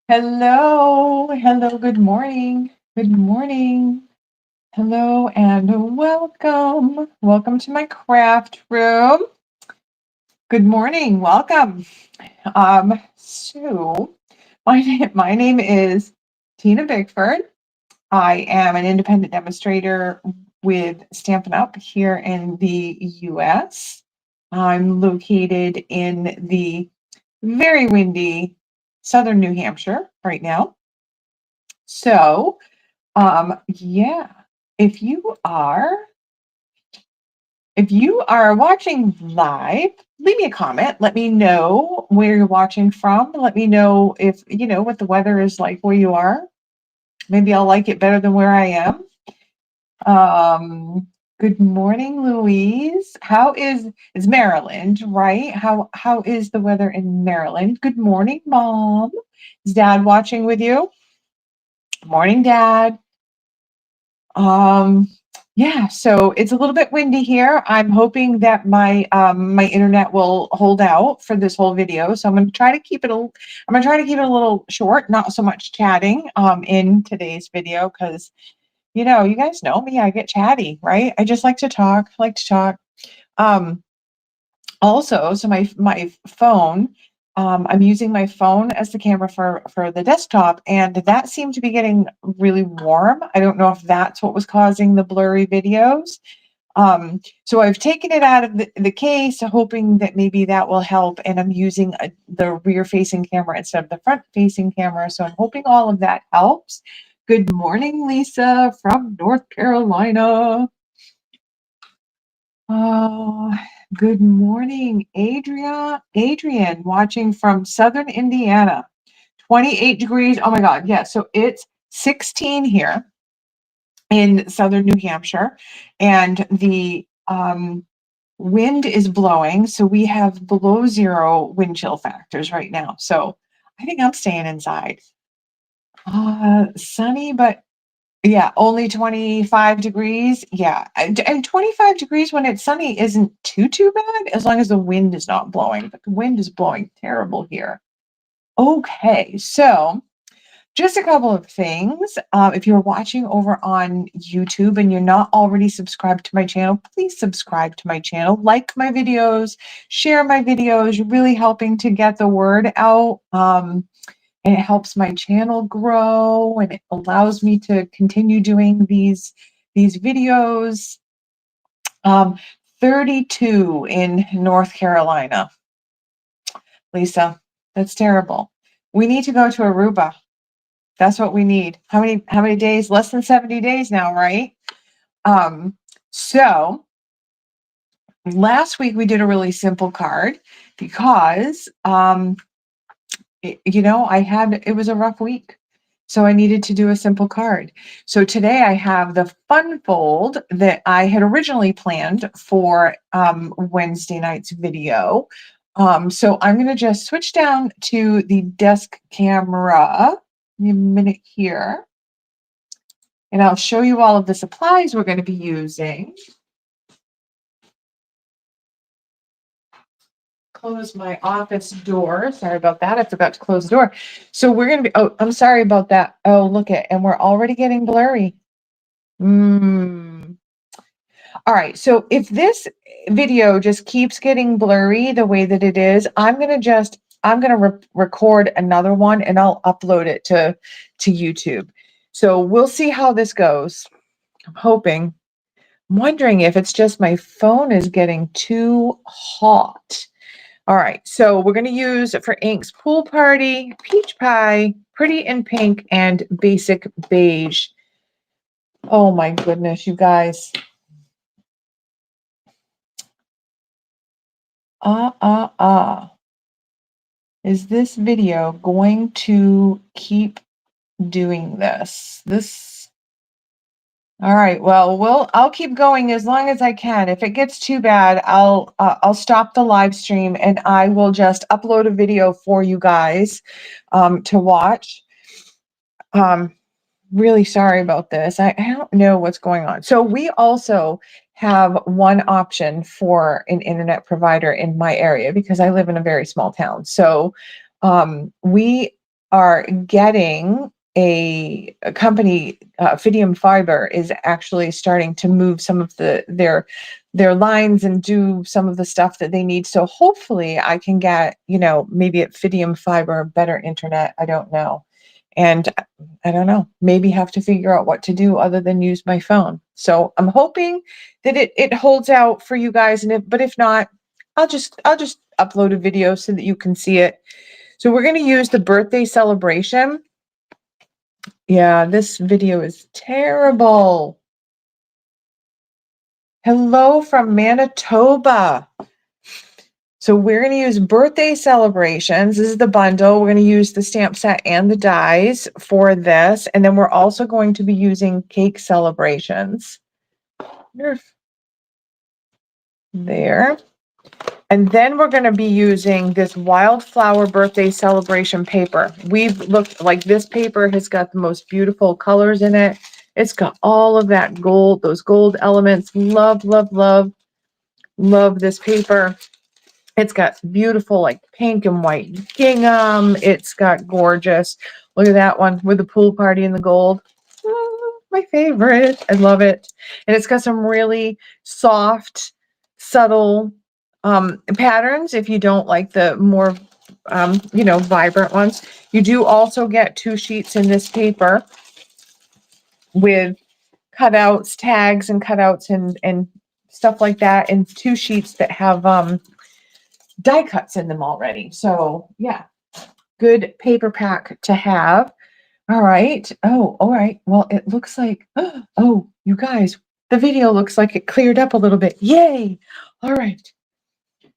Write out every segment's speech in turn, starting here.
Hello, hello, good morning, good morning. Hello and welcome. Welcome to my craft room. Good morning, welcome. So my name is Tina Bickford. I am an independent demonstrator with Stampin' Up! Here in the US. I'm located in the very windy southern New Hampshire right now. So, yeah, if you are watching live, leave me a comment. Let me know where you're watching from. Let me know if you know what the weather is like where you are. Maybe I'll like it better than where I am. Good morning, Louise. It's Maryland, right? How is the weather in Maryland? Good morning, Mom. Is Dad watching with you? Morning, Dad. Um, yeah, so it's a little bit windy here. I'm hoping that my internet will hold out for this whole video. So I'm going to try to keep it a little short, not so much chatting in today's video because you guys know me, I get chatty, right? I just like to talk, Um, Also, so my phone, I'm using my phone as the camera for the desktop, and that seemed to be getting really warm. I don't know if that's what was causing the blurry videos. So I've taken it out of the case, hoping that maybe that will help, and I'm using the rear-facing camera instead of the front-facing camera, so I'm hoping all of that helps. Good morning, Lisa from North Carolina. Oh, good morning, Adrian, watching from Southern Indiana. 28 degrees. Oh my God. Yeah. So it's 16 here in Southern New Hampshire, and the wind is blowing. So we have below zero wind chill factors right now. So I think I'm staying inside. Sunny, but yeah, only 25 degrees. Yeah, and 25 degrees when it's sunny isn't too bad as long as the wind is not blowing. But the wind is blowing terrible here. Okay, so just a couple of things. If you're watching over on YouTube and you're not already subscribed to my channel, please subscribe to my channel, like my videos, share my videos. You're really helping to get the word out. And it helps my channel grow, and it allows me to continue doing these videos. 32 in North Carolina. Lisa, that's terrible. We need to go to Aruba. That's what we need. How many days? Less than 70 days now, right? So last week we did a really simple card because it was a rough week. So I needed to do a simple card. So today I have the fun fold that I had originally planned for Wednesday night's video. So I'm going to just switch down to the desk camera. Give me a minute here. And I'll show you all of the supplies we're going to be using. Close my office door. Sorry about that. I forgot to close the door. So we're going to be, I'm sorry about that. Oh, look at, and we're already getting blurry. All right. So if this video just keeps getting blurry the way that it is, I'm going to record another one and I'll upload it to YouTube. So we'll see how this goes. I'm wondering if it's just my phone is getting too hot. All right, so we're going to use for inks Pool Party, Peach Pie, Pretty in Pink, and Basic Beige. Oh my goodness, you guys. Is this video going to keep doing this? All right, well, I'll keep going as long as I can. If it gets too bad, I'll stop the live stream and I will just upload a video for you guys to watch. Really sorry about this. I don't know what's going on. So we also have one option for an internet provider in my area because I live in a very small town. So we are getting a company, Fidium Fiber is actually starting to move some of their lines and do some of the stuff that they need. So hopefully I can get, you know, maybe at Fidium Fiber, better internet. I don't know. And I don't know, maybe have to figure out what to do other than use my phone. So I'm hoping that it holds out for you guys. But if not, I'll just upload a video so that you can see it. So we're going to use the birthday celebration. Yeah, this video is terrible. Hello from Manitoba. So we're going to use birthday celebrations. This is the bundle. We're going to use the stamp set and the dies for this. And then we're also going to be using cake celebrations. There. And then we're going to be using this Wildflower birthday celebration paper. We've looked like this paper has got the most beautiful colors in it. It's got all of that gold, those gold elements. Love, love, love, love this paper. It's got beautiful like pink and white gingham. It's got gorgeous. Look at that one with the pool party in the gold. Oh, my favorite. I love it. And it's got some really soft, subtle patterns. If you don't like the more, you know, vibrant ones, you do also get 2 sheets in this paper with cutouts, tags and cutouts and stuff like that. And 2 sheets that have, die cuts in them already. So yeah, good paper pack to have. All right. Oh, all right. Well, it looks like, oh, you guys, the video looks like it cleared up a little bit. Yay. All right.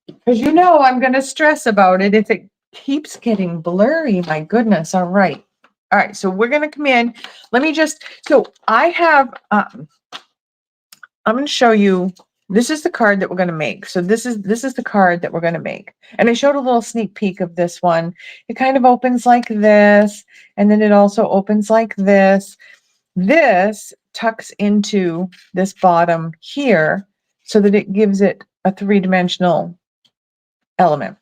Because you know I'm going to stress about it if it keeps getting blurry. My goodness. All right. All right. So we're going to come in. Let me just, so I have, I'm going to show you. This is the card that we're going to make. So this is the card that we're going to make. And I showed a little sneak peek of this one. It kind of opens like this, and then it also opens like this. This tucks into this bottom here so that it gives it a 3-dimensional element.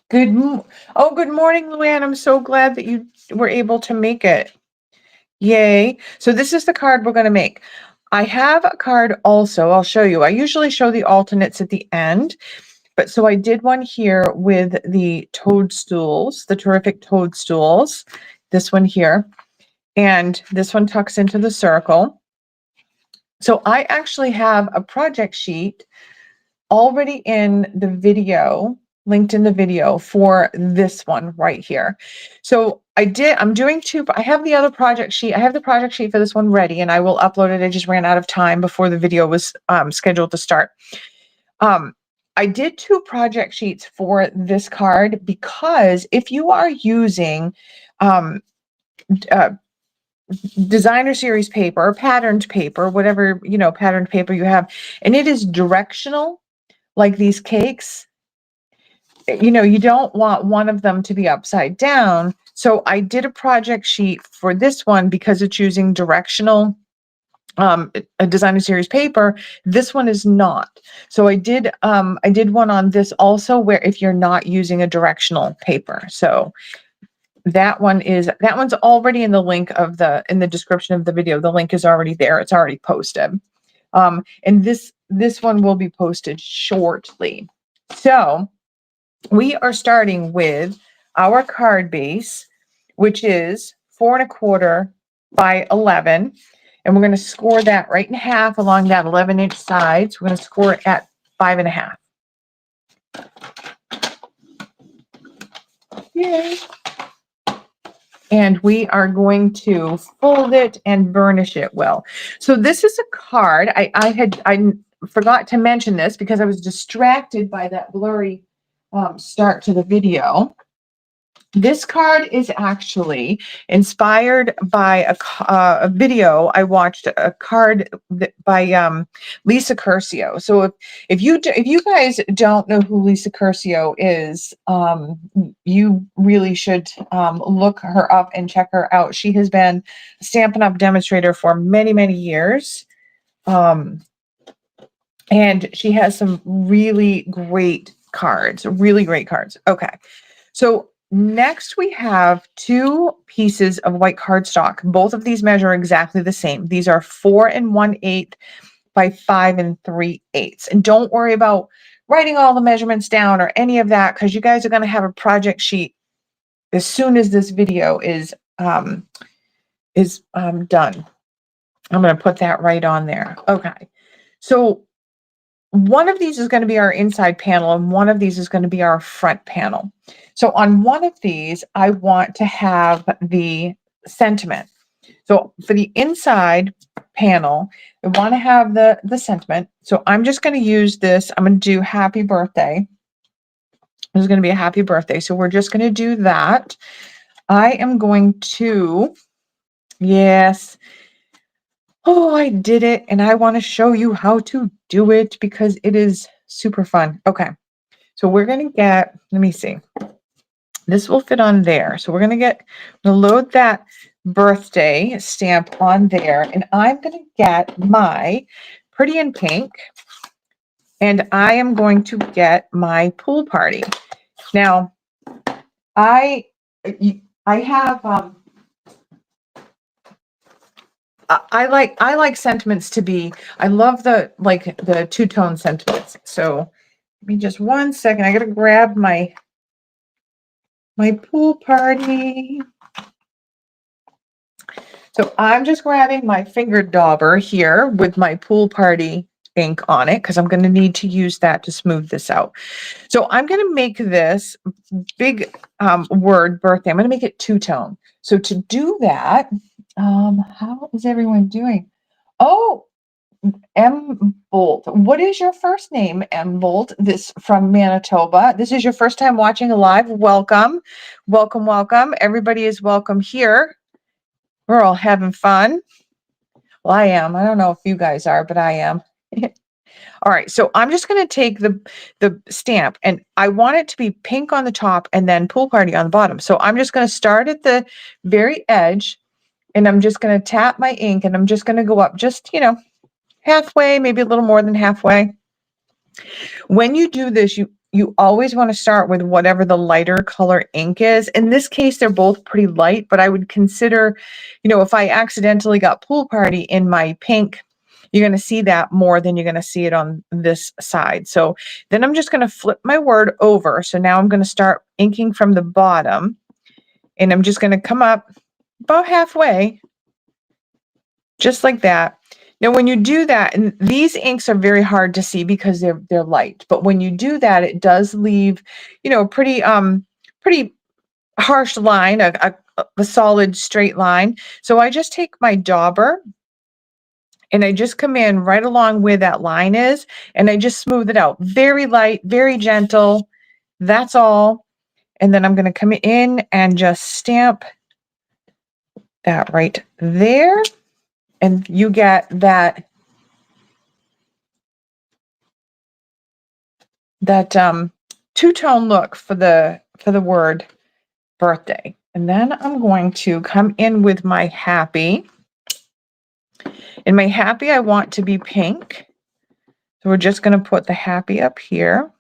Good morning, Luann. I'm so glad that you were able to make it. Yay. So this is the card we're going to make. I have a card also. I'll show you. I usually show the alternates at the end, but so I did one here with the toadstools, the terrific toadstools, this one here, and this one tucks into the circle. So I actually have a project sheet already in the video, linked in the video for this one right here. So I'm doing 2, but I have the other project sheet. I have the project sheet for this one ready and I will upload it. I just ran out of time before the video was scheduled to start. I did 2 project sheets for this card because if you are using designer series paper, patterned paper, whatever, you know, patterned paper you have, and it is directional, like these cakes, you know, you don't want one of them to be upside down. So I did a project sheet for this one because it's using directional a designer series paper. This one is not. So I did one on this also where if you're not using a directional paper. So that one's already in the link of in the description of the video. The link is already there. It's already posted. And this one will be posted shortly. So we are starting with our card base, which is 4 1/4 by 11. And we're going to score that right in half along that 11-inch side. So we're going to score it at 5 1/2. Yay. And we are going to fold it and burnish it well. So this is a card. I forgot to mention this because I was distracted by that blurry start to the video. This card is actually inspired by a video I watched, a card by Lisa Curcio. So if you guys don't know who Lisa Curcio is, you really should look her up and check her out. She has been a Stampin' Up! Demonstrator for many, many years. And she has some really great cards, really great cards. Okay. So next we have 2 pieces of white cardstock. Both of these measure exactly the same. These are 4 1/8 by 5 3/8. And don't worry about writing all the measurements down or any of that, because you guys are going to have a project sheet as soon as this video is done. I'm going to put that right on there. Okay. So one of these is going to be our inside panel and one of these is going to be our front panel. So on one of these, I want to have the sentiment. So for the inside panel, I want to have the sentiment. So I'm just going to use this. I'm going to do happy birthday. This is going to be a happy birthday. So we're just going to do that. I am going to, yes. Oh, I did it. And I want to show you how to do it because it is super fun. Okay. So we're going to get, let me see. This will fit on there. So we're going to load that birthday stamp on there. And I'm going to get my Pretty in Pink. And I am going to get my pool party. Now, I have I like sentiments to be, I love the two-tone sentiments. So give me just 1 second. I gotta grab my pool party. So I'm just grabbing my fingered dauber here with my pool party ink on it because I'm going to need to use that to smooth this out. So I'm going to make this big word birthday. I'm going to make it two-tone. So to do that, how is everyone doing? Oh, M. Bolt. What is your first name, M. Bolt? This from Manitoba. This is your first time watching live. Welcome. Welcome, welcome. Everybody is welcome here. We're all having fun. Well, I am. I don't know if you guys are, but I am. All right, so I'm just going to take the stamp, and I want it to be pink on the top and then pool party on the bottom. So I'm just going to start at the very edge, and I'm just going to tap my ink, and I'm just going to go up just, halfway, maybe a little more than halfway. When you do this, you always want to start with whatever the lighter color ink is. In this case, they're both pretty light, but I would consider, if I accidentally got pool party in my pink, you're going to see that more than you're going to see it on this side. So then I'm just going to flip my word over. So now I'm going to start inking from the bottom, and I'm just going to come up about halfway, just like that. Now, when you do that, and these inks are very hard to see because they're light, but when you do that, it does leave, a pretty harsh line, a solid straight line. So I just take my dauber and I just come in right along where that line is, and I just smooth it out. Very light, very gentle. That's all. And then I'm going to come in and just stamp that right there. And you get that two-tone look for the word birthday. And then I'm going to come in with my happy. In my happy, I want to be pink. So we're just going to put the happy up here.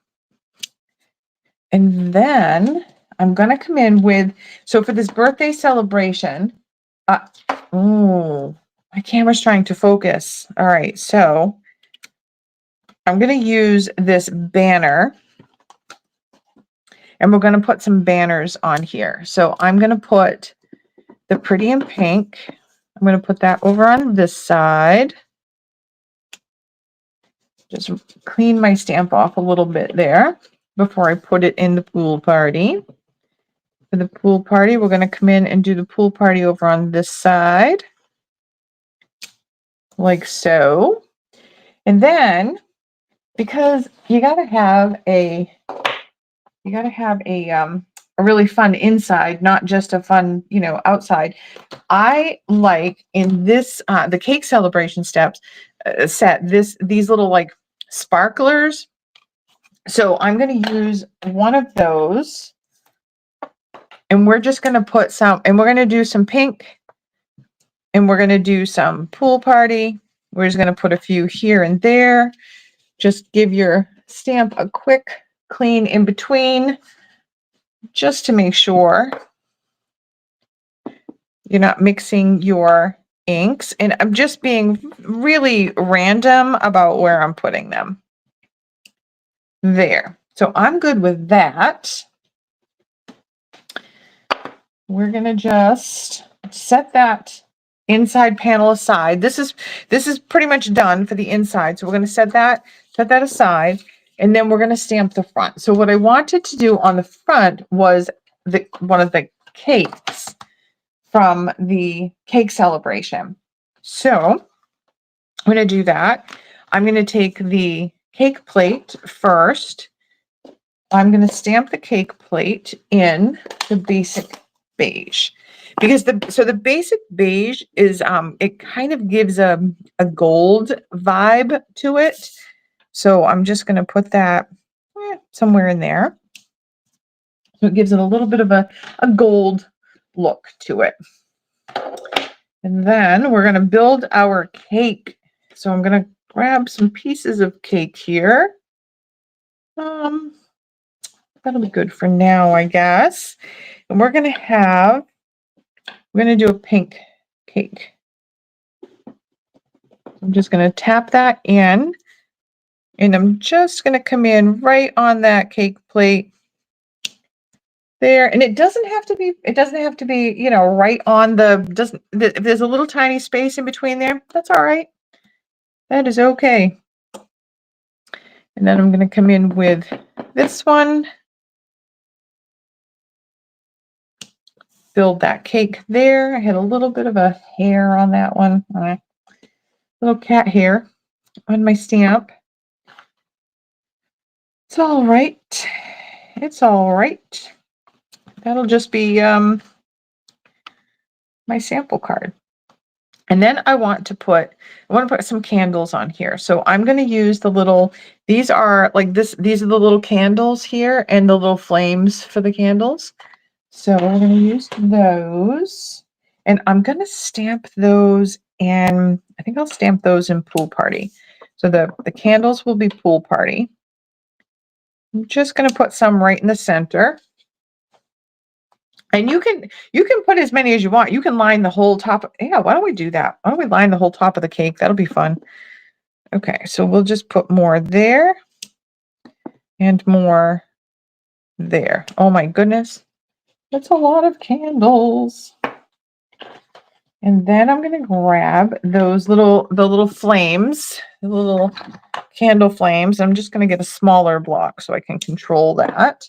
And then I'm going to come in with, so for this birthday celebration, oh, my camera's trying to focus. All right, so I'm going to use this banner, and we're going to put some banners on here. So I'm going to put the Pretty in Pink. I'm going to put that over on this side. Just clean my stamp off a little bit there before I put it in the pool party. For the pool party, we're going to come in and do the pool party over on this side, like so. And then, because you got to have a really fun inside, not just a fun, outside. I like in this the cake celebration steps set these little like sparklers. So I'm going to use one of those, and we're just going to put some, and we're going to do some pink, and we're going to do some pool party. We're just going to put a few here and there. Just give your stamp a quick clean in between. just to make sure you're not mixing your inks. And I'm just being really random about where I'm putting them. There. So I'm good with that. We're going to just set that inside panel aside. This is pretty much done for the inside. So we're going to set that aside, and then we're going to stamp the front. So what I wanted to do on the front was one of the cakes from the cake celebration. So I'm going to do that. I'm going to take the cake plate first. I'm going to stamp the cake plate in the basic beige, because the basic beige is it kind of gives a gold vibe to it. So I'm just going to put that somewhere in there. So it gives it a little bit of a gold look to it. And then we're going to build our cake. So I'm going to grab some pieces of cake here. That'll be good for now, I guess. And we're going to do a pink cake. I'm just going to tap that in, and I'm just going to come in right on that cake plate there. And it doesn't have to be, you know, right on if there's a little tiny space in between there, that's all right. That is okay. And then I'm going to come in with this one. Build that cake there. I had a little bit of a hair on that one. Little cat hair on my stamp. It's all right. It's all right. That'll just be my sample card. And then I want to put some candles on here. So I'm going to use these are the little candles here and the little flames for the candles. So we're going to use those, and I'm going to stamp those, and I think I'll stamp those in Pool Party. So the candles will be Pool Party. I'm just going to put some right in the center. And you can put as many as you want. You can line the whole top. Yeah, why don't we do that? Why don't we line the whole top of the cake? That'll be fun. Okay, so we'll just put more there and more there. Oh my goodness. That's a lot of candles. And then I'm going to grab those the little flames, the little candle flames. I'm just going to get a smaller block so I can control that.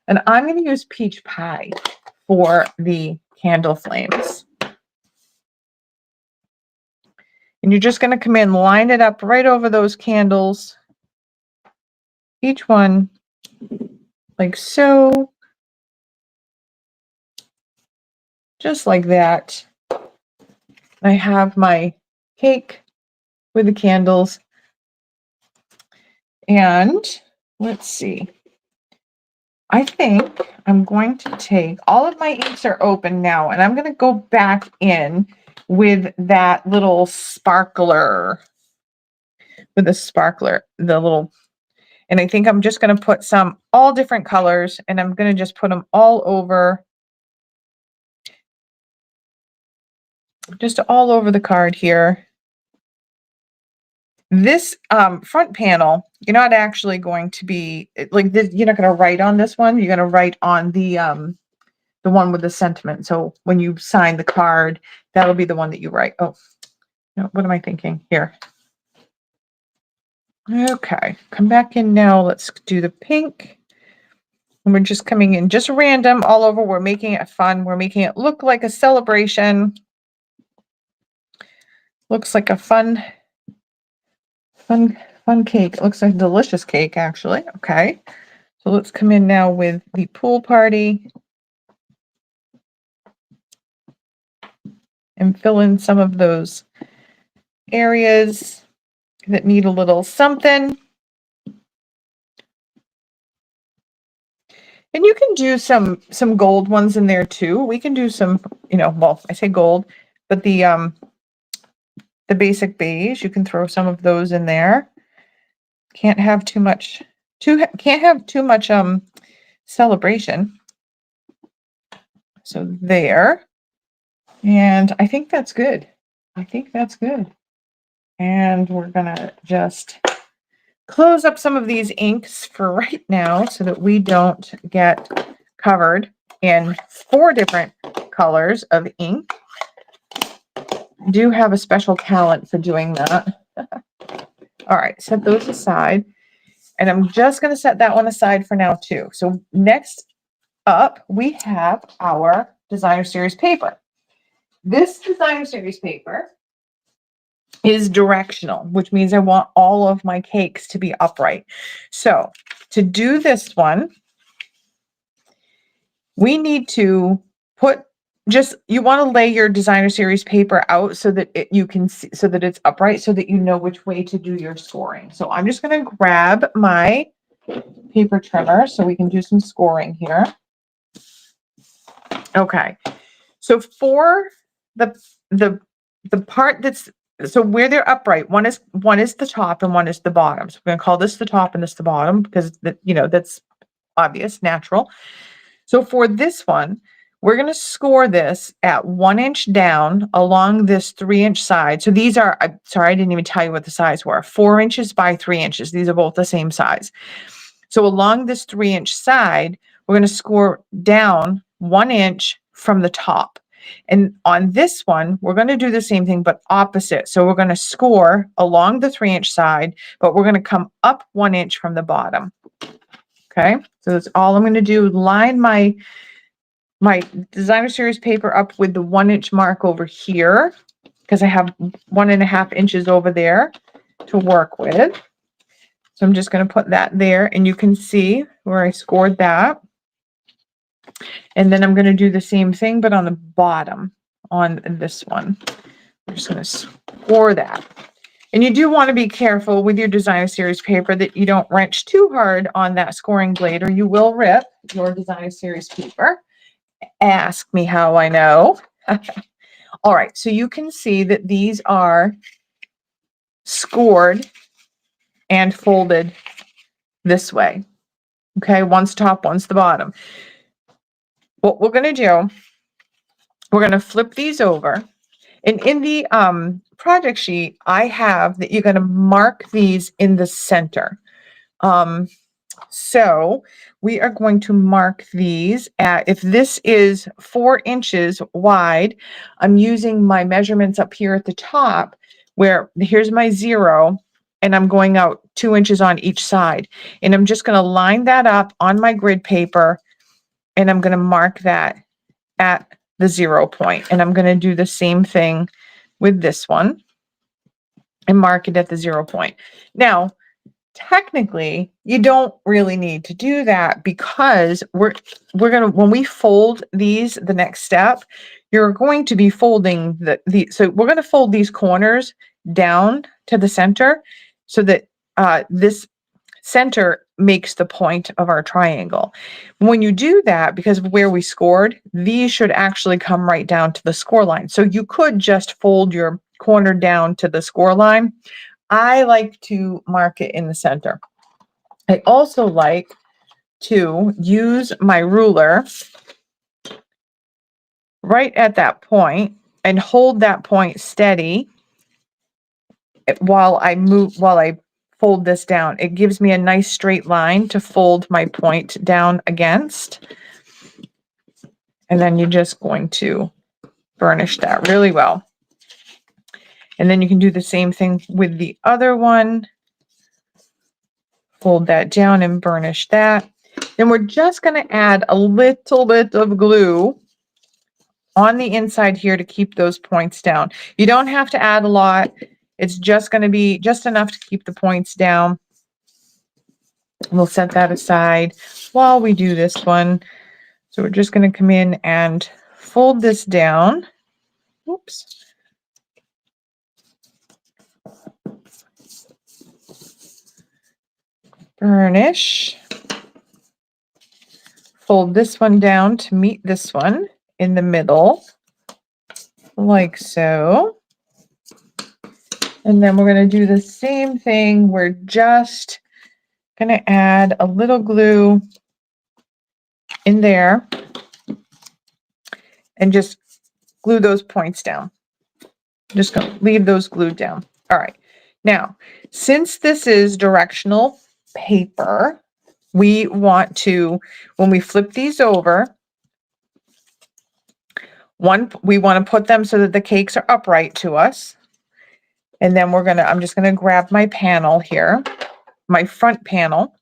And I'm going to use peach pie for the candle flames. And you're just going to come in, line it up right over those candles. Each one like so. Just like that. I have my cake with the candles. And let's see. I think I'm going to take, all of my inks are open now, and I'm going to go back in with that little sparkler, and I think I'm just going to put some all different colors, and I'm going to just put them all over, just all over the card here. This front panel, you're not actually going to be like this. You're not going to write on this one. You're going to write on the one with the sentiment. So when you sign the card, that'll be the one that you write. Oh, no, what am I thinking here? Okay, come back in now. Let's do the pink. And we're just coming in just random all over. We're making it fun. We're making it look like a celebration. Looks like a fun cake. It looks like a delicious cake, actually. Okay, so let's come in now with the Pool Party and fill in some of those areas that need a little something. And you can do some gold ones in there too. We can do some, well, I say gold, but the basic beige, you can throw some of those in there. Can't have too much celebration. So there. And I think that's good. I think that's good. And we're gonna just close up some of these inks for right now so that we don't get covered in 4 different colors of ink. I do have a special talent for doing that. All right, set those aside. And I'm just going to set that one aside for now too. So next up, we have our designer series paper. This designer series paper is directional, which means I want all of my cakes to be upright. So to do this one, we need to put you want to lay your designer series paper out so that you can see, so that it's upright, so that you know which way to do your scoring. So I'm just going to grab my paper trimmer so we can do some scoring here. Okay. So for the part that's, so where they're upright, one is the top and one is the bottom. So we're going to call this the top and this the bottom because that's obvious, natural. So for this one, we're going to score this at 1 inch down along this 3-inch side. So these are, I'm sorry, I didn't even tell you what the size were. 4 inches by 3 inches. These are both the same size. So along this 3-inch side, we're going to score down 1 inch from the top. And on this one, we're going to do the same thing, but opposite. So we're going to score along the 3-inch side, but we're going to come up 1 inch from the bottom. Okay, so that's all I'm going to do. Line my designer series paper up with the 1 inch mark over here because I have 1.5 inches over there to work with. So I'm just going to put that there, and you can see where I scored that. And then I'm going to do the same thing, but on the bottom on this one. I'm just going to score that. And you do want to be careful with your designer series paper that you don't wrench too hard on that scoring blade, or you will rip your designer series paper. Ask me how I know. All right, so you can see that these are scored and folded this way. Okay, one's top, one's the bottom. What we're going to do, we're going to flip these over. And in the project sheet, I have that you're going to mark these in the center. So we are going to mark these at, if this is 4 inches wide, I'm using my measurements up here at the top where here's my 0, and I'm going out 2 inches on each side. And I'm just going to line that up on my grid paper, and I'm going to mark that at the 0 point. And I'm going to do the same thing with this one and mark it at the 0 point. Now, technically, you don't really need to do that because we're going to, when we fold these, the next step, you're going to be folding so we're going to fold these corners down to the center so that this center makes the point of our triangle. When you do that, because of where we scored, these should actually come right down to the score line. So you could just fold your corner down to the score line. I like to mark it in the center. I also like to use my ruler right at that point and hold that point steady while I fold this down. It gives me a nice straight line to fold my point down against. And then you're just going to burnish that really well. And then you can do the same thing with the other one. Fold that down and burnish that. Then we're just going to add a little bit of glue on the inside here to keep those points down. You don't have to add a lot. It's just going to be just enough to keep the points down. We'll set that aside while we do this one. So we're just going to come in and fold this down. Oops. Burnish. Fold this one down to meet this one in the middle, like so. And then we're going to do the same thing. We're just going to add a little glue in there. and just glue those points down. Just going to leave those glued down. All right. Now, since this is directional paper, we want to, when we flip these over, we want to put them so that the cakes are upright to us. And then I'm just going to grab my panel here, my front panel.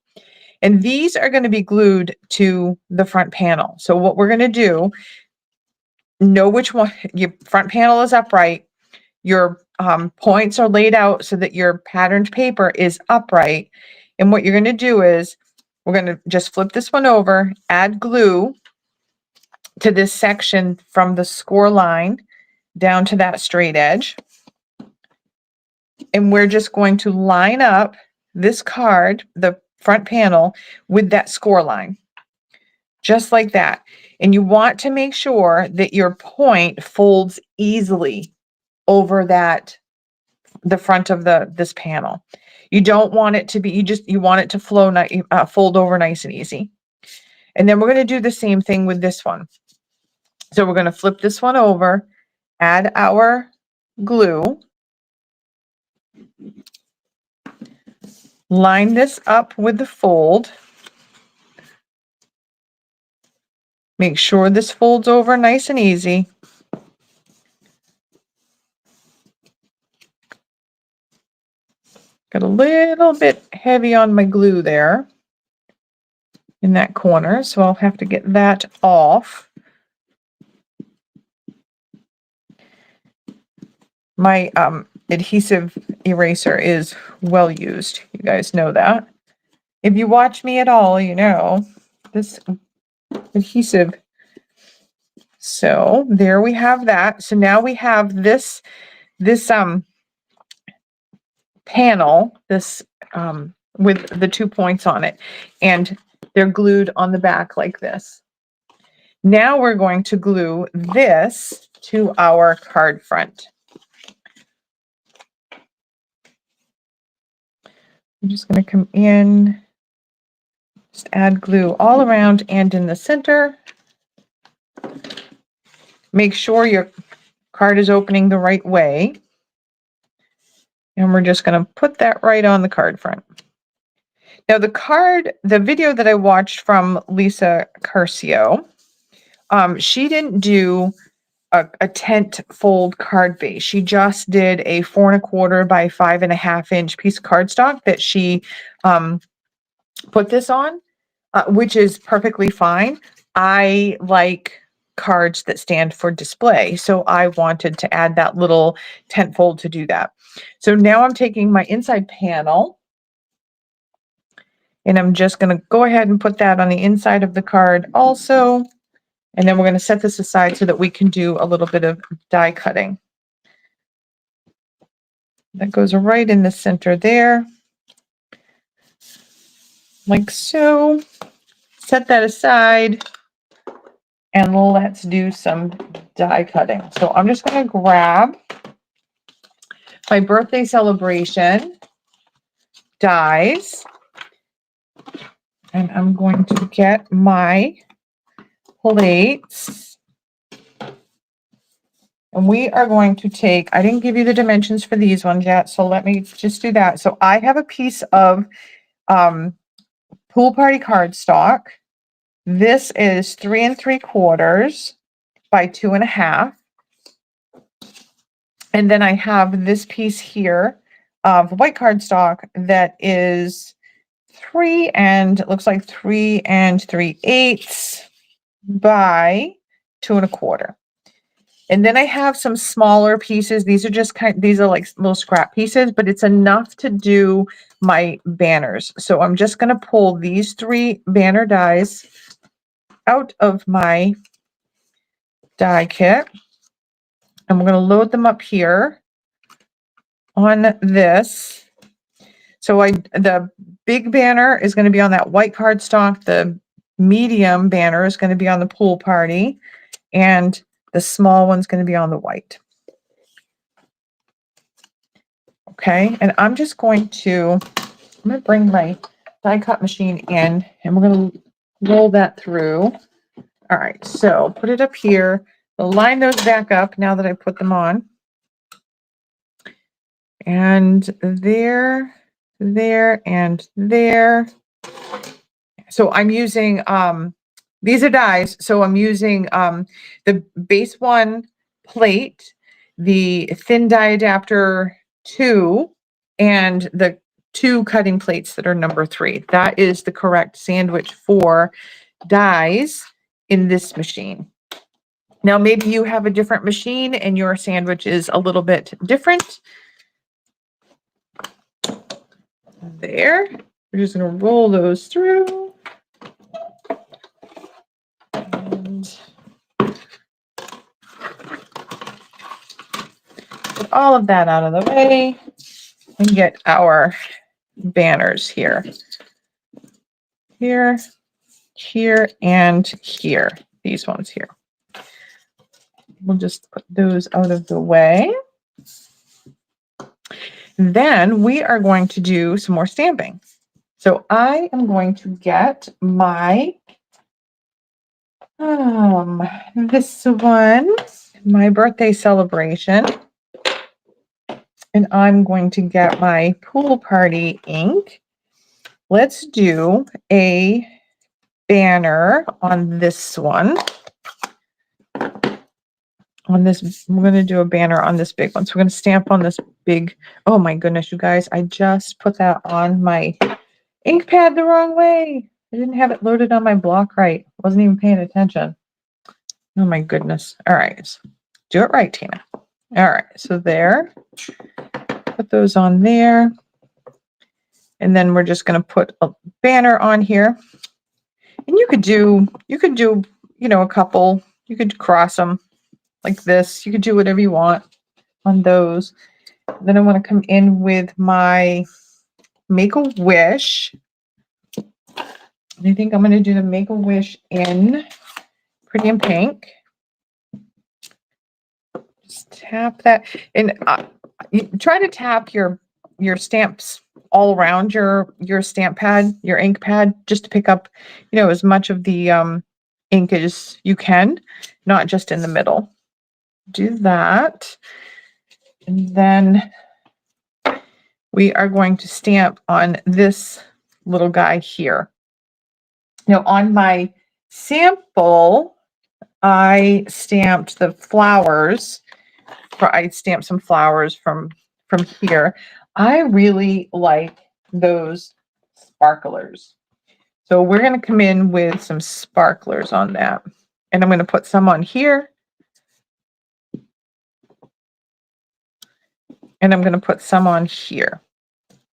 And these are going to be glued to the front panel. So what we're going to do, know which one, your front panel is upright. Your points are laid out so that your patterned paper is upright. And what you're going to do is we're going to just flip this one over, add glue to this section from the score line down to that straight edge. And we're just going to line up this card, the front panel, with that score line. Just like that. And you want to make sure that your point folds easily over the front of this panel. You don't want it to be, you want it to fold over nice and easy. And then we're going to do the same thing with this one. So we're going to flip this one over, add our glue, line this up with the fold. Make sure this folds over nice and easy. Got a little bit heavy on my glue there in that corner, so I'll have to get that off. My adhesive eraser is well used. You guys know that. If you watch me at all, you know this adhesive. So there we have that. So now we have this panel, with the 2 points on it, and they're glued on the back like this. Now we're going to glue this to our card front. I'm just going to come in, just add glue all around and in the center. Make sure your card is opening the right way. And we're just going to put that right on the card front. Now the video that I watched from Lisa Curcio, she didn't do a tent fold card base. She just did a 4 1/4 by 5 1/2 inch piece of cardstock that she put this on, which is perfectly fine. I like cards that stand for display, so I wanted to add that little tent fold to do that. So now I'm taking my inside panel and I'm just going to go ahead and put that on the inside of the card also. And then we're going to set this aside so that we can do a little bit of die cutting. That goes right in the center there, like so. Set that aside and let's do some die cutting. So I'm just going to grab my birthday celebration dies, and I'm going to get my plates, and we are going to take, I didn't give you the dimensions for these ones yet, so let me just do that. So I have a piece of pool party cardstock. This is 3 3/4 by 2 1/2. And then I have this piece here of white cardstock that is 3 3/8 by 2 1/4. And then I have some smaller pieces. These are like little scrap pieces, but it's enough to do my banners. So I'm just going to pull these 3 banner dies out of my die kit. And we're going to load them up here on this. So the big banner is going to be on that white cardstock. The medium banner is going to be on the pool party. And the small one's going to be on the white. Okay, and I'm going to bring my die cut machine in, and we're going to roll that through. All right, so put it up here. I'll line those back up now that I put them on. And there, and there. So I'm using, these are dies. So I'm using the base 1 plate, the thin die adapter 2, and the 2 cutting plates that are number 3. That is the correct sandwich for dies in this machine. Now, maybe you have a different machine and your sandwich is a little bit different. There. We're just going to roll those through. And get all of that out of the way and get our banners here. Here, here, and here. These ones here. We'll just put those out of the way. Then we are going to do some more stamping. So I am going to get my this one, my birthday celebration, and I'm going to get my pool party ink. Let's do a banner on this one. On this, we're going to do a banner on this big one. So we're going to stamp on this big, oh my goodness, you guys, I just put that on my ink pad the wrong way. I didn't have it loaded on my block right. Wasn't even paying attention. Oh my goodness. All right. Do it right, Tina. All right. So there. Put those on there. And then we're just going to put a banner on here. And you could do, you know, a couple. You could cross them like this. You could do whatever you want on those. Then I want to come in with my Make-A-Wish. I think I'm going to do the Make-A-Wish in Pretty in Pink. Just tap that. And you try to tap your stamps all around your stamp pad, your ink pad, just to pick up, you know, as much of the ink as you can, not just in the middle. Do that. And then we are going to stamp on this little guy here. Now on my sample, I stamped the flowers. I stamped some flowers from here. I really like those sparklers. So we're going to come in with some sparklers on that. And I'm going to put some on here. And I'm going to put some on here.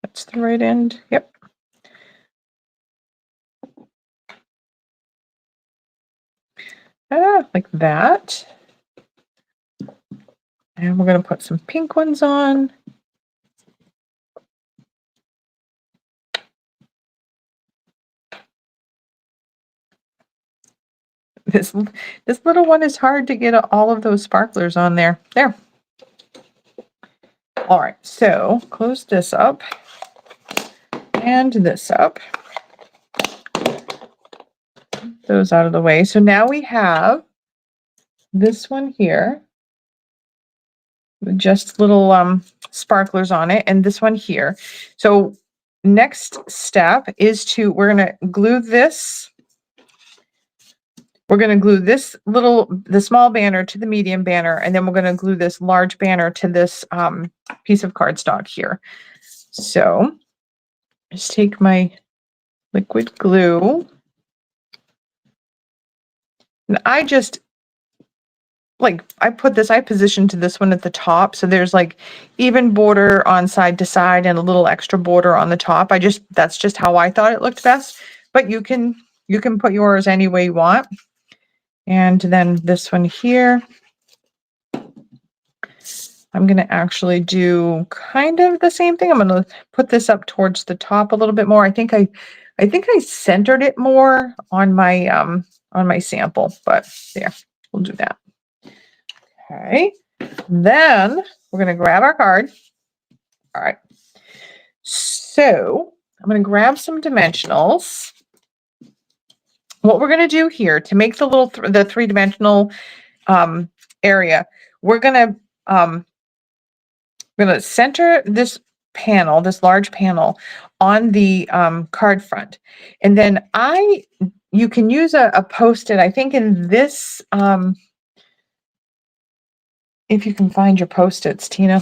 That's the right end. Yep. Like that. And we're going to put some pink ones on. This little one is hard to get all of those sparklers on there. There. All right, so close this up and this up. Those out of the way. So now we have this one here with just little sparklers on it, and this one here. So next step is we're going to glue this. We're going to glue the small banner to the medium banner, and then we're going to glue this large banner to this piece of cardstock here. So just take my liquid glue. And I positioned to this one at the top. So there's like even border on side to side and a little extra border on the top. That's just how I thought it looked best, but you can put yours any way you want. And then this one here, I'm going to actually do kind of the same thing. I'm going to put this up towards the top a little bit more. I think I centered it more on my sample, but there, we'll do that. Okay. Then we're going to grab our card. All right. So I'm going to grab some dimensionals. What we're going to do here to make the three-dimensional area, we're gonna center this panel, this large panel, on the card front, and then you can use a Post-it. I think in this, if you can find your Post-its, Tina.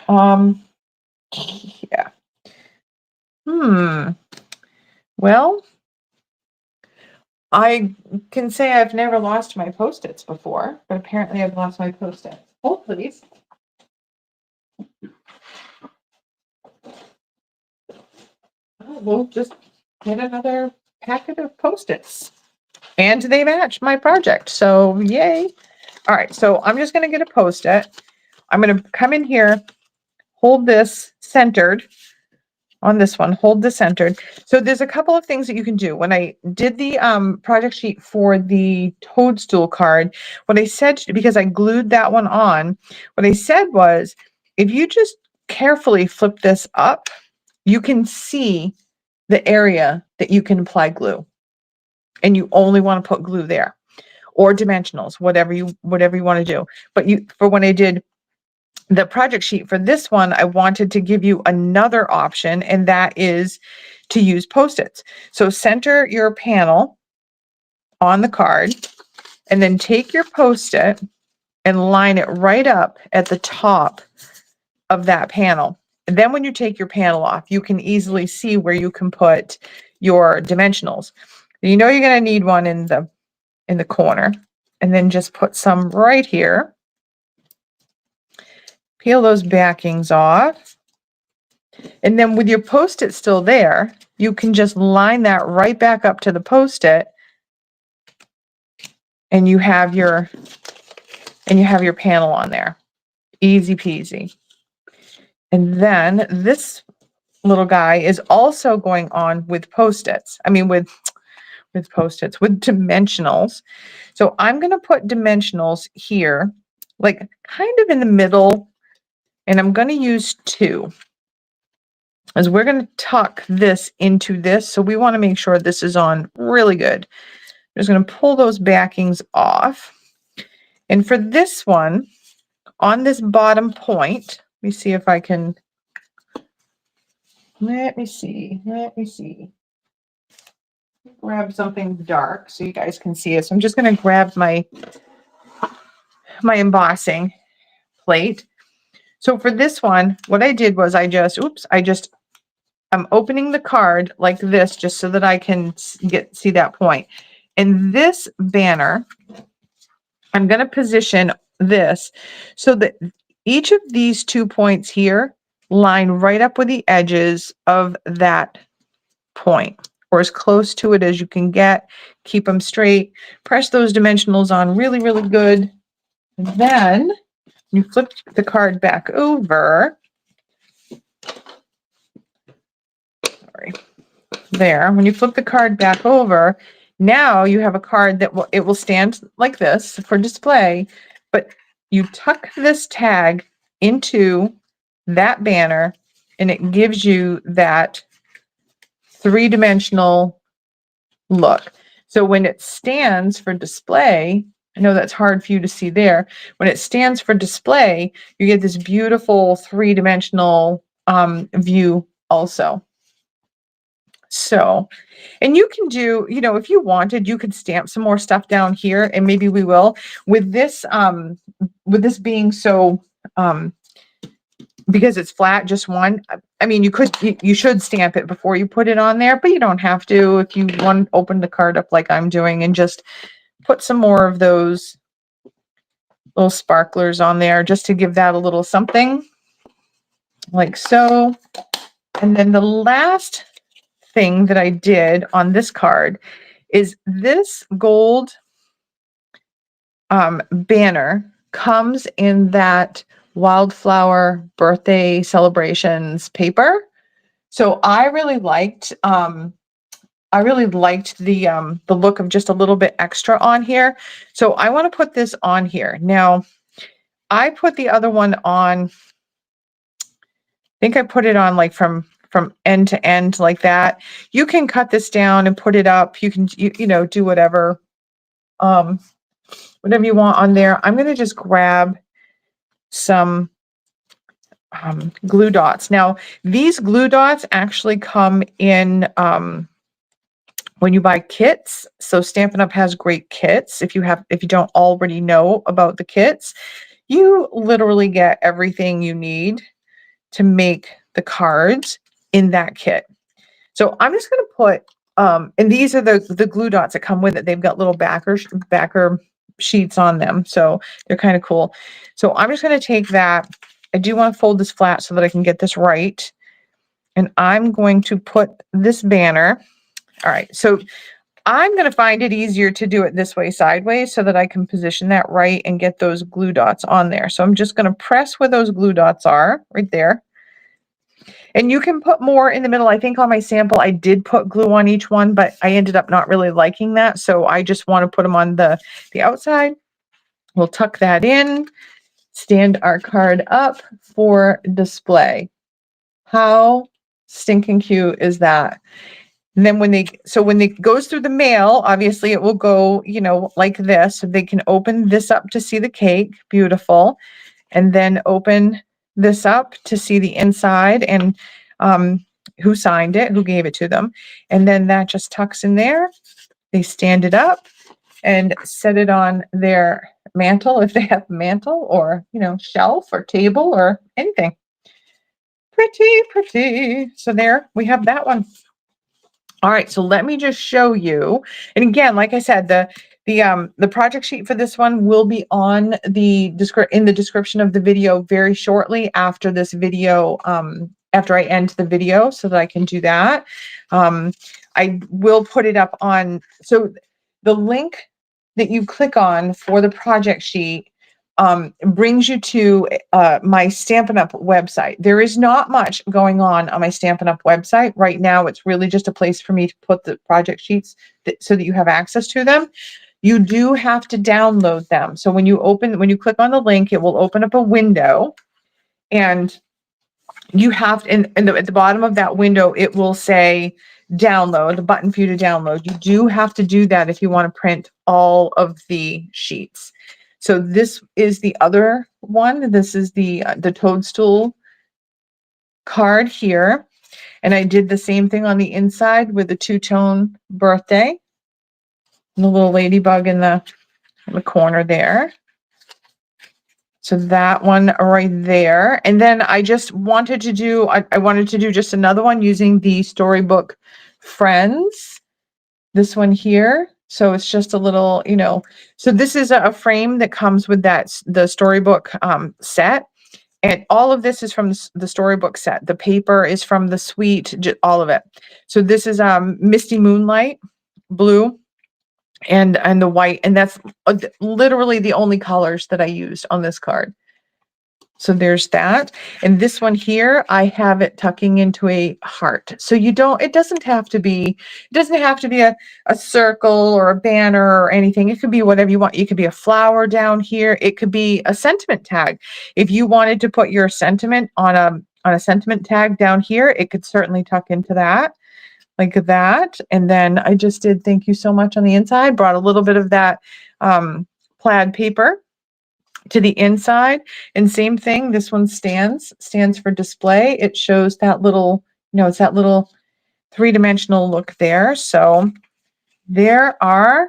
Yeah. Well, I can say I've never lost my Post-its before, but apparently I've lost my Post-its. Hold, please. Oh, we'll just get another packet of Post-its. And they match my project, so yay. All right, so I'm just going to get a Post-it. I'm going to come in here, hold this centered on this one, hold this centered. So there's a couple of things that you can do. When I did the project sheet for the toadstool card, what I said, because I glued that one on, what I said was, if you just carefully flip this up, you can see the area that you can apply glue. And you only want to put glue there, or dimensionals, whatever you want to do. But for when I did the project sheet for this one, I wanted to give you another option, and that is to use Post-its. So center your panel on the card, and then take your Post-it and line it right up at the top of that panel. And then when you take your panel off, you can easily see where you can put your dimensionals. You know you're going to need one in the corner, and then just put some right here. Peel those backings off. And then with your Post-it still there, you can just line that right back up to the Post-it, and you have your panel on there. Easy peasy. And then this little guy is also going on with Post-its. I mean with Post-its, with dimensionals. So I'm going to put dimensionals here, like kind of in the middle, and I'm going to use 2. As we're going to tuck this into this, so we want to make sure this is on really good. I'm just going to pull those backings off. And for this one, on this bottom point, let me see if I can, let me see. Grab something dark so you guys can see it. So I'm just going to grab my embossing plate. So for this one, what I did was I'm opening the card like this just so that I can see that point. And this banner, I'm going to position this so that each of these 2 points here line right up with the edges of that point, or as close to it as you can get. Keep them straight. Press those dimensionals on really, really good. And then you flip the card back over. Sorry. There. When you flip the card back over, now you have a card that will stand like this for display, but you tuck this tag into that banner, and it gives you that 3-dimensional look. So when it stands for display, I know that's hard for you to see there. When it stands for display, you get this beautiful 3-dimensional view also. So, and you can do, if you wanted, you could stamp some more stuff down here, and maybe we will. With this being so, because it's flat, just one, I mean, you should stamp it before you put it on there, but you don't have to. If you want to open the card up like I'm doing and just put some more of those little sparklers on there, just to give that a little something, like so. And then the last thing that I did on this card is this gold banner comes in that wildflower birthday celebrations paper. So I really liked the look of just a little bit extra on here. So I want to put this on here. Now I put the other one on, I think I put it on like from end to end like that. You can cut this down and put it up. You can, do whatever whatever you want on there. I'm going to just grab some glue dots. Now, these glue dots actually come in when you buy kits. So Stampin' Up! Has great kits. If you don't already know about the kits, you literally get everything you need to make the cards in that kit. So I'm just going to put, and these are the glue dots that come with it. They've got little backer sheets on them. So they're kind of cool. So I'm just going to take that. I do want to fold this flat so that I can get this right. And I'm going to put this banner. All right. So I'm going to find it easier to do it this way sideways so that I can position that right and get those glue dots on there. So I'm just going to press where those glue dots are right there. And you can put more in the middle. I think on my sample, I did put glue on each one, but I ended up not really liking that. So I just want to put them on the outside. We'll tuck that in, stand our card up for display. How stinking cute is that? And then when it goes through the mail, obviously it will go, you know, like this. So they can open this up to see the cake. Beautiful. And then open this up to see the inside and who signed it, who gave it to them. And then that just tucks in there. They stand it up and set it on their mantle if they have a mantle, or, you know, shelf or table or anything. Pretty, pretty. So there we have that one. All right, so let me just show you. And again, like I said, the project sheet for this one will be on in the description of the video very shortly after this video, after I end the video, so that I can do that. I will put it up on, so the link that you click on for the project sheet brings you to my Stampin' Up! Website. There is not much going on my Stampin' Up! Website right now. It's really just a place for me to put the project sheets so that you have access to them. You do have to download them. So when you click on the link, it will open up a window, and you have to, at the bottom of that window, it will say download, the button for you to download. You do have to do that if you want to print all of the sheets. So this is the other one. This is the toadstool card here. And I did the same thing on the inside with the two-tone birthday. And the little ladybug in the corner there. So that one right there. And then I just wanted to do, I wanted to do just another one using the Storybook Friends. This one here. So it's just a little, you know, so this is a frame that comes with the Storybook set. And all of this is from the Storybook set. The paper is from the suite, all of it. So this is Misty Moonlight blue and the white. And that's literally the only colors that I used on this card. So there's that. And this one here, I have it tucking into a heart. So it doesn't have to be a circle or a banner or anything. It could be whatever you want. It could be a flower down here. It could be a sentiment tag. If you wanted to put your sentiment on a sentiment tag down here, it could certainly tuck into that, like that. And then I just did thank you so much on the inside, brought a little bit of that plaid paper to the inside, and same thing, this one stands for display. It shows that little, you know, it's that little three-dimensional look there. So there are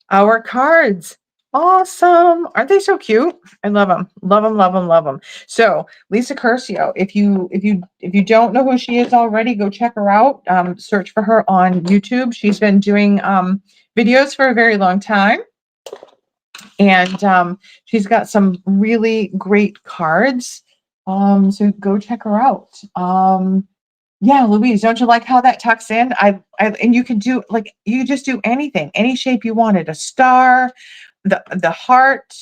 our cards. Awesome. Aren't they so cute? I love them. Love them, love them, love them. So Lisa Curcio, if you don't know who she is already, go check her out. Search for her on YouTube. She's been doing videos for a very long time. And she's got some really great cards. So go check her out. Yeah, Louise, don't you like how that tucks in? And you can do, like, you just do anything, any shape you wanted, a star, the heart.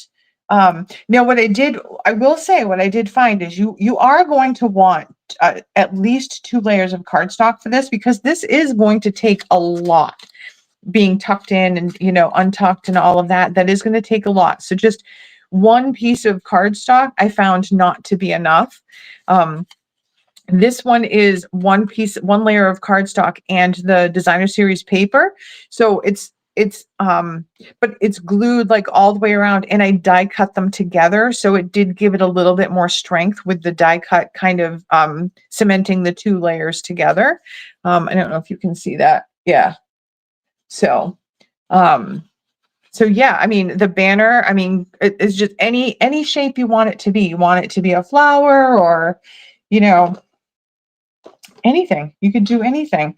Now what I will say what I did find is you are going to want at least 2 layers of cardstock for this, because this is going to take a lot being tucked in and, you know, untucked and all of that. That is going to take a lot. So just one piece of cardstock I found not to be enough. This one is one layer of cardstock and the designer series paper. So but it's glued like all the way around, and I die cut them together. So it did give it a little bit more strength with the die cut kind of cementing the two layers together. I don't know if you can see that. Yeah. So, so yeah, I mean, the banner, I mean, it's just any shape you want it to be. You want it to be a flower or, you know, anything. You could do anything.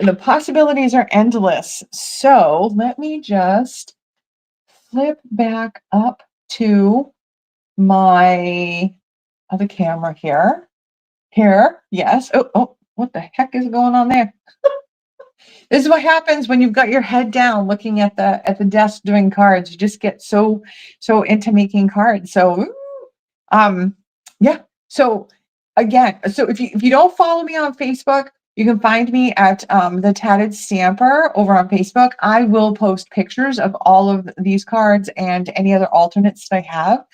The possibilities are endless. So let me just flip back up to my other camera here. Here, yes. Oh, what the heck is going on there? This is what happens when you've got your head down looking at the desk doing cards. You just get so into making cards. So yeah. So again, so if you don't follow me on Facebook, you can find me at the Tatted Stamper over on Facebook. I will post pictures of all of these cards and any other alternates that I have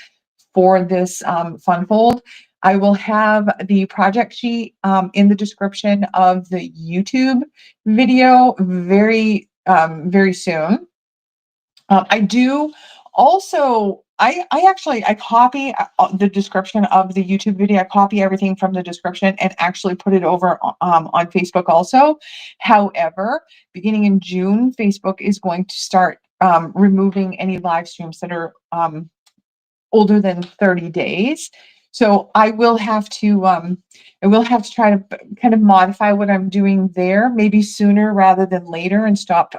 for this fun fold. I will have the project sheet in the description of the YouTube video very soon. I do also, I actually, I copy the description of the YouTube video. I copy everything from the description and actually put it over on Facebook also. However, beginning in June, Facebook is going to start removing any live streams that are older than 30 days. So I will have to try to kind of modify what I'm doing there, maybe sooner rather than later, and stop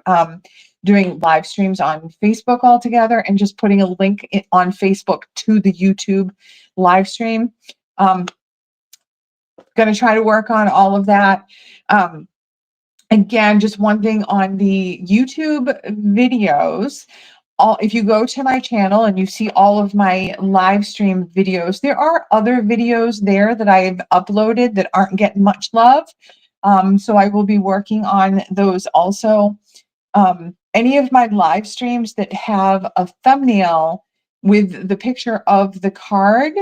doing live streams on Facebook altogether and just putting a link on Facebook to the YouTube live stream. Going to try to work on all of that. Again, just one thing on the YouTube videos. If you go to my channel and you see all of my live stream videos, there are other videos there that I've uploaded that aren't getting much love. So I will be working on those also. Any of my live streams that have a thumbnail with the picture of the card,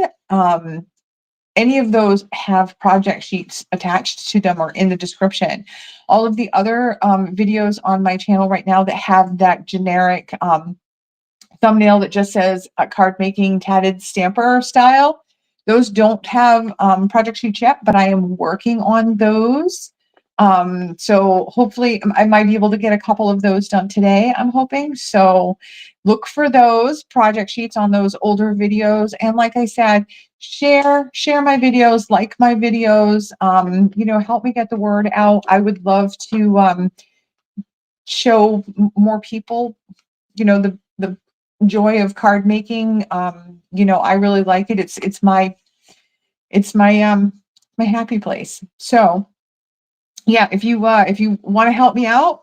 any of those have project sheets attached to them or in the description. All of the other videos on my channel right now that have that generic thumbnail that just says card making tatted stamper style, those don't have project sheets yet, but I am working on those. So hopefully I might be able to get a couple of those done today, I'm hoping. So look for those project sheets on those older videos. And like I said, share my videos, like my videos, you know, help me get the word out. I would love to show more people, you know, the joy of card making. You know, I really like it. It's my my happy place. So yeah, if you want to help me out,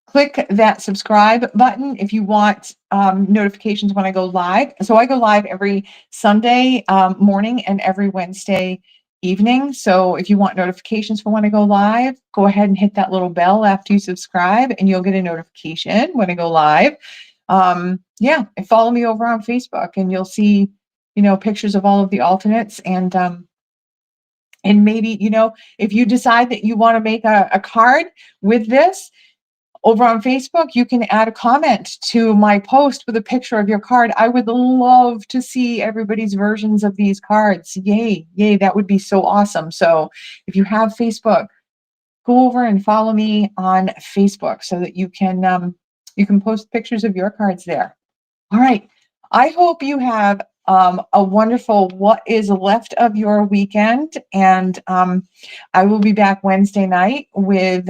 click that subscribe button if you want notifications when I go live. So I go live every Sunday morning and every Wednesday evening. So if you want notifications for when I go live, go ahead and hit that little bell after you subscribe and you'll get a notification when I go live. Yeah, and follow me over on Facebook and you'll see, you know, pictures of all of the alternates and maybe, you know, if you decide that you want to make a card with this over on Facebook, you can add a comment to my post with a picture of your card. I would love to see everybody's versions of these cards. Yay, yay, that would be so awesome. So if you have Facebook, go over and follow me on Facebook so that you can post pictures of your cards there. All right. I hope you have a wonderful what is left of your weekend. And I will be back Wednesday night with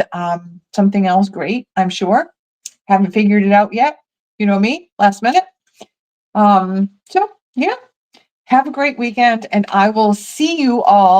something else great, I'm sure. Haven't figured it out yet. You know me, last minute. So yeah, have a great weekend and I will see you all